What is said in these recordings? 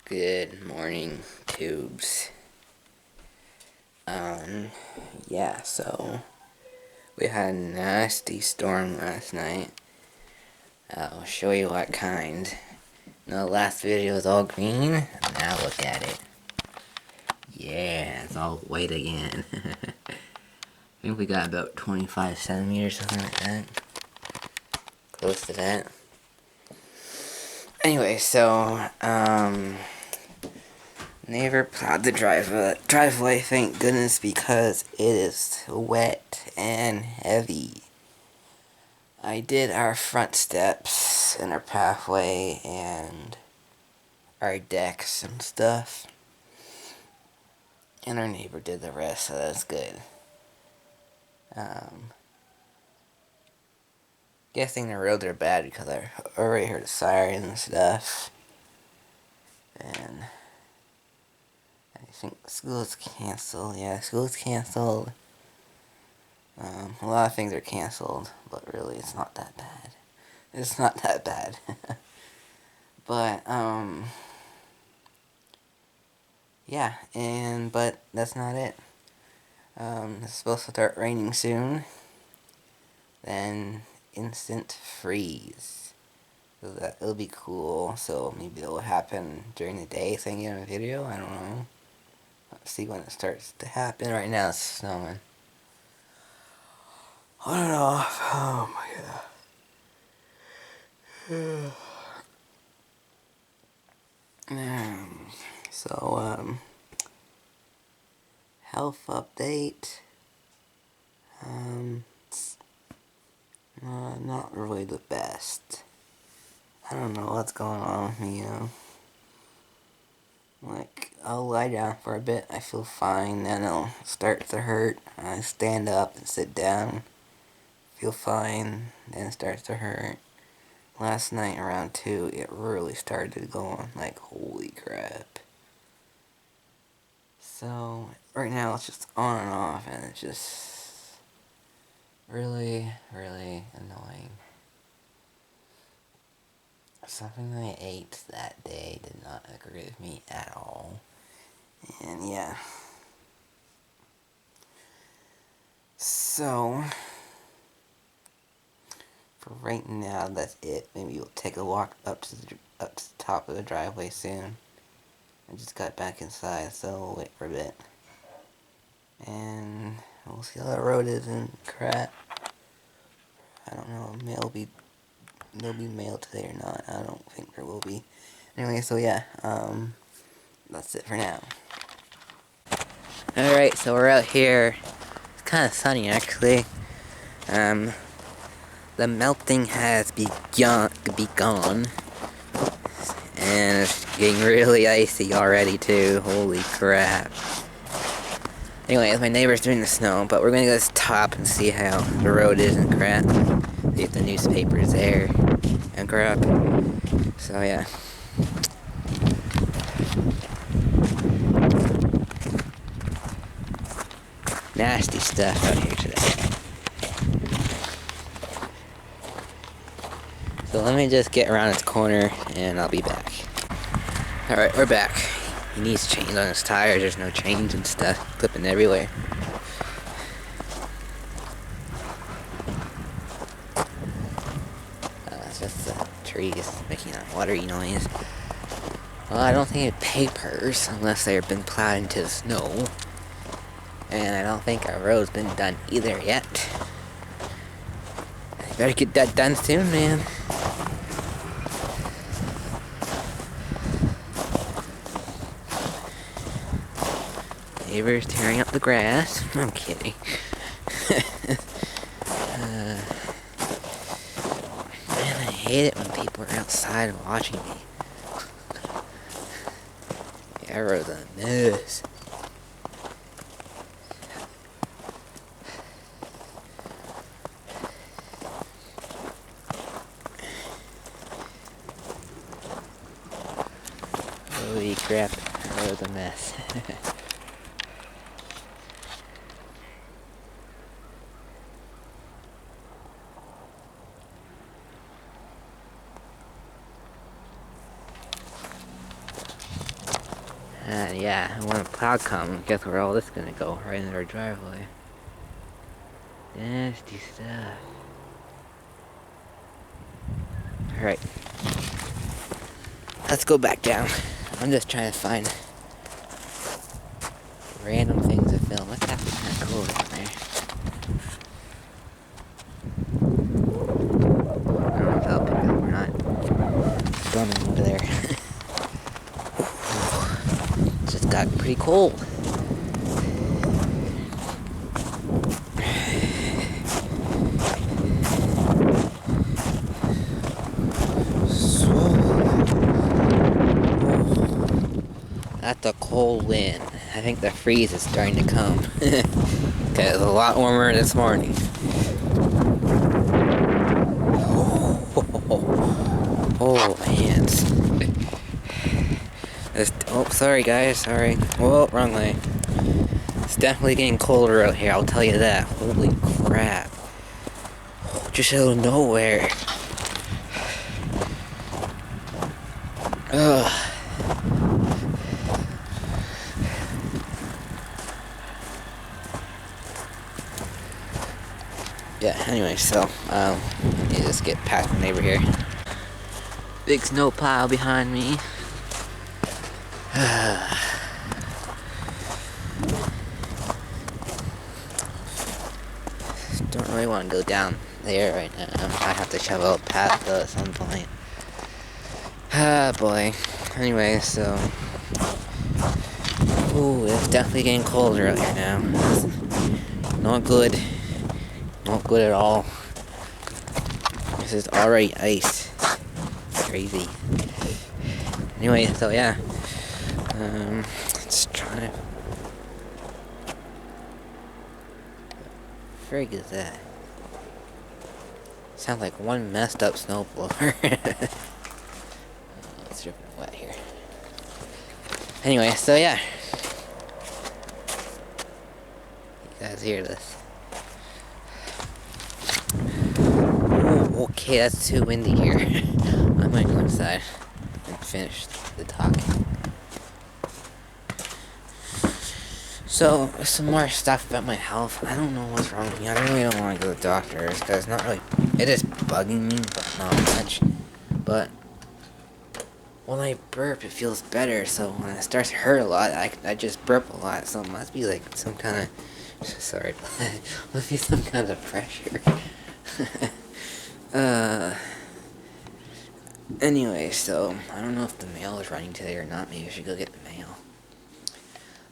Good morning, tubes. Yeah, so we had a nasty storm last night. I'll show you what kind. The last video was all green. Now look at it. Yeah, it's all white again. I think we got about 25 centimeters, something like that. Close to that. Anyway, so, neighbor plowed the driveway, thank goodness, because it is wet and heavy. I did our front steps and our pathway and our decks and stuff. And our neighbor did the rest, so that's good. Guessing the roads are bad because I already heard a siren and stuff. And I think school's canceled. Yeah, school's canceled. A lot of things are canceled, but really it's not that bad. It's not that bad. But, yeah, but that's not it. It's supposed to start raining soon. Then instant freeze. So it'll be cool. So maybe it'll happen during the day, saying in a video. I don't know. Let's see when it starts to happen. Right now it's snowing. On and off. Oh my god. So, health update. Not really the best. I don't know what's going on with me, Like, I'll lie down for a bit, I feel fine, then it'll start to hurt. I stand up and sit down, feel fine, then it starts to hurt. Last night around 2, it really started going, like, holy crap. So, right now it's just on and off, and it's just really, really annoying. Something I ate that day did not agree with me at all. And yeah. So, for right now, that's it. Maybe we'll take a walk up to the top of the driveway soon. I just got back inside, so we'll wait for a bit. And we'll see how the road is and crap. I don't know if there'll be mail today or not. I don't think there will be. Anyway, so yeah, that's it for now. Alright, so we're out here. It's kind of sunny, actually. The melting has begun, and it's getting really icy already, too. Holy crap. Anyways, my neighbor's doing the snow, but we're gonna go to the top and see how the road is and crap. See if the newspaper's there and crap. So, yeah. Nasty stuff out here today. So let me just get around this corner and I'll be back. Alright, we're back. He needs chains on his tires. There's no chains and stuff clipping everywhere. It's just the trees making a watery noise. Well, I don't think it's papers unless they've been plowed into the snow. And I don't think our road's been done either yet. I better get that done soon, man. Neighbor's tearing up the grass. I'm kidding. Man, I hate it when people are outside watching me. The arrow's a mess. Holy crap, that was a mess. And yeah, when a plow comes, guess where all this is gonna go? Right in our driveway. Nasty stuff. Alright. Let's go back down. I'm just trying to find random things to film. That's actually kind of cool down there. I don't know if that'll pick up or not. Storming over there. Just got pretty cold. That's a cold wind. I think the freeze is starting to come. Okay, it's a lot warmer this morning. Oh, my hands. Oh, sorry guys, sorry. Whoa, wrong way. It's definitely getting colder out here, I'll tell you that. Holy crap. Just out of nowhere. Ugh. Yeah, anyway, so, you just get past the neighbor here. Big snow pile behind me. Don't really want to go down there right now. I have to shovel a path though at some point. Ah, boy. Anyway, so... Ooh, it's definitely getting colder out here now. Not good. Not good at all. This is already ice. Crazy. Anyway, so yeah. Let's try to... Very good at that. Sounds like one messed up snowblower. It's dripping wet here. Anyway, so yeah. You guys hear this? Ooh, okay, that's too windy here. I might go inside and finish the talking. So, some more stuff about my health. I don't know what's wrong with me. I really don't want to go to the doctor because it's not really... It is bugging me, but not much. But when I burp, it feels better. So when it starts to hurt a lot, I just burp a lot. So it must be like some kind of... Sorry. Must be some kind of pressure. Anyway, so I don't know if the mail is running today or not. Maybe I should go get the mail.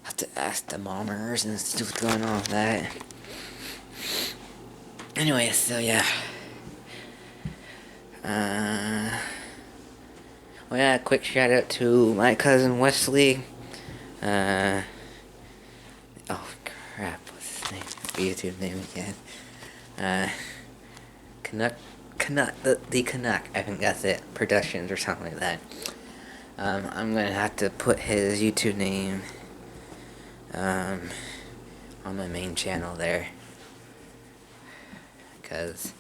I have to ask the mommers and see what's going on with that. Anyway, so yeah. Well, yeah, quick shout out to my cousin Wesley. Oh crap, what's his name? YouTube name again. Canuck, the Canuck, I think that's it. Productions or something like that. I'm gonna have to put his YouTube name on my main channel there, because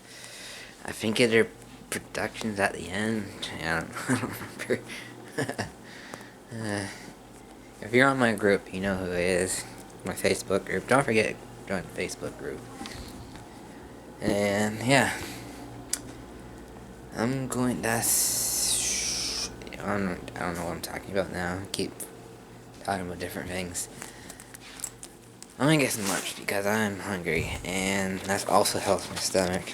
I think their productions at the end. I don't remember. If you're on my group, you know who it is. My Facebook group. Don't forget to join the Facebook group. And yeah, I'm going. That's. I don't know what I'm talking about now. I keep talking about different things. I'm gonna get some lunch because I'm hungry, and that's also helps my stomach.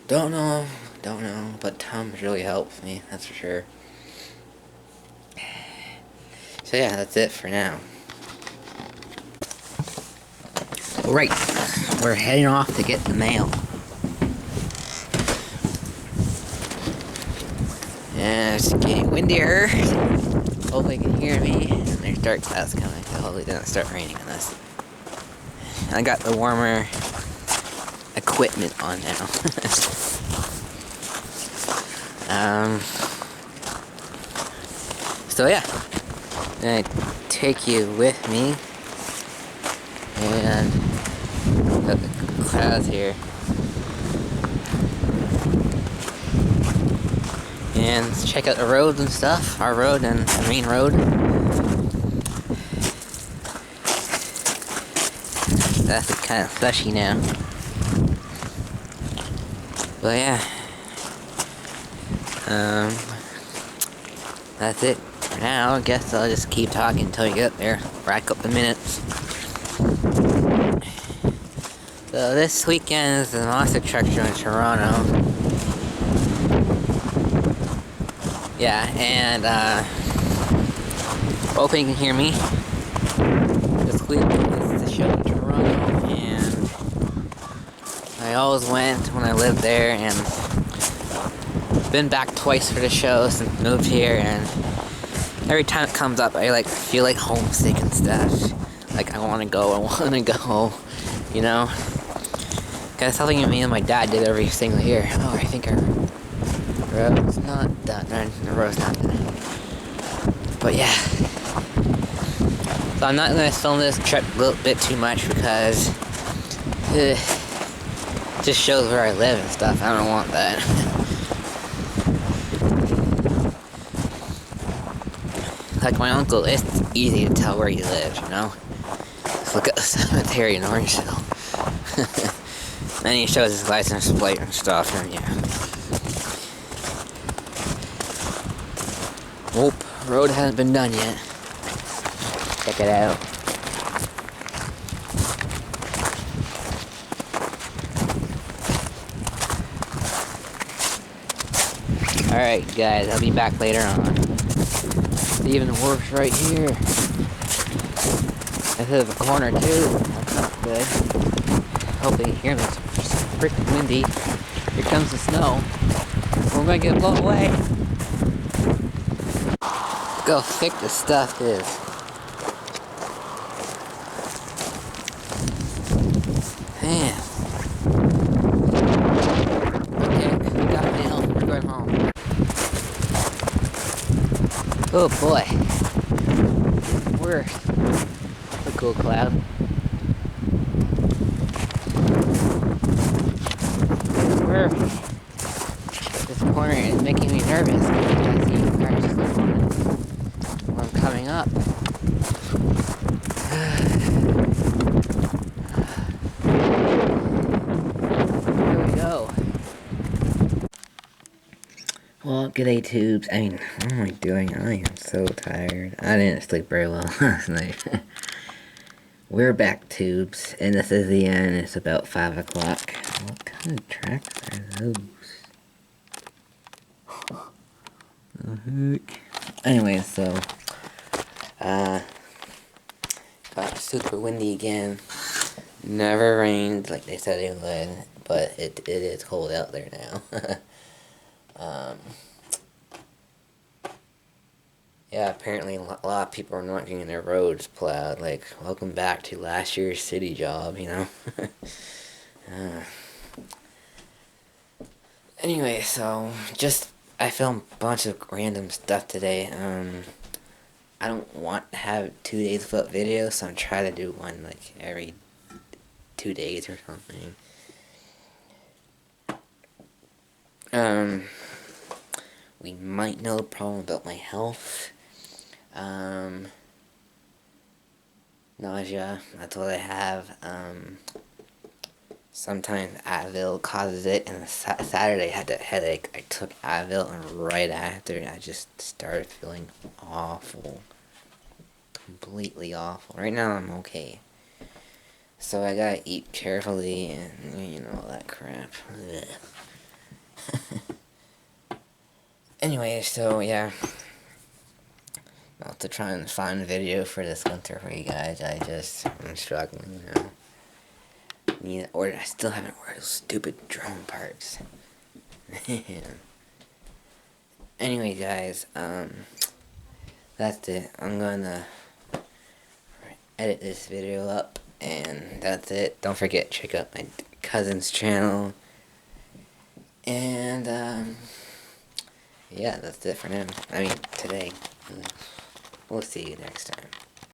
Don't know, but Tums really helps me, that's for sure. So yeah, that's it for now. Alright, we're heading off to get the mail. Yeah, it's getting windier. Hopefully you can hear me. And there's dark clouds coming, so hopefully it doesn't start raining on us. I got the warmer equipment on now. So yeah, I'm gonna take you with me, and got the clouds here, and and check out the roads and stuff. Our road and the main road. That's kind of slushy now. But yeah. That's it for now. I guess I'll just keep talking until you get up there. Rack up the minutes. So this weekend is the monster truck show in Toronto. Yeah, and hoping you can hear me. This week is the show in Toronto, and I always went when I lived there, and been back twice for the show since I moved here, and every time it comes up, I feel like homesick and stuff. Like I want to go, you know. Cause something me and my dad did every single year. Oh, I think our road's not done. The road's not done. But yeah. So I'm not gonna film this trip a little bit too much because it just shows where I live and stuff. I don't want that. Like my uncle, it's easy to tell where he lives, you know? Just look at the cemetery in Orangeville. Then he shows his license plate and stuff, and yeah. Nope, road hasn't been done yet. Check it out. Alright guys, I'll be back later on. It's even worse right here. This is a corner too. That's not good. Hope they can hear me. It's freaking windy. Here comes the snow. We're gonna get blown away. Look how thick this stuff is. Man. Okay, we got mail. We're going home. Oh boy. We're a cool cloud. This corner is making me nervous because I see cars just like when I'm coming up. Here we go. Well, g'day tubes. I mean, what am I doing? I am so tired. I didn't sleep very well last night. We're back, tubes, and this is the end. It's about 5 o'clock. What kind of tracks are those? The heck? Anyway, so, got super windy again. Never rained like they said it would, but it is cold out there now. Yeah, apparently a lot of people are not getting their roads plowed. Like, welcome back to last year's city job, you know? Anyway, so, I filmed a bunch of random stuff today. I don't want to have 2 days of videos, so I'm trying to do one, like, every 2 days or something. We might know a problem about my health. Nausea, that's what I have. Sometimes Advil causes it, and Saturday I had a headache. I took Advil, and right after, I just started feeling awful. Completely awful. Right now, I'm okay. So I gotta eat carefully, and, you know, all that crap. Anyway, so, yeah. I'll have to try and find a video for this winter for you guys. I'm struggling now. I still haven't ordered those stupid drone parts. Anyway, guys, that's it. I'm gonna edit this video up, and that's it. Don't forget, check out my cousin's channel. And, yeah, that's it for now. I mean, today. We'll see you next time.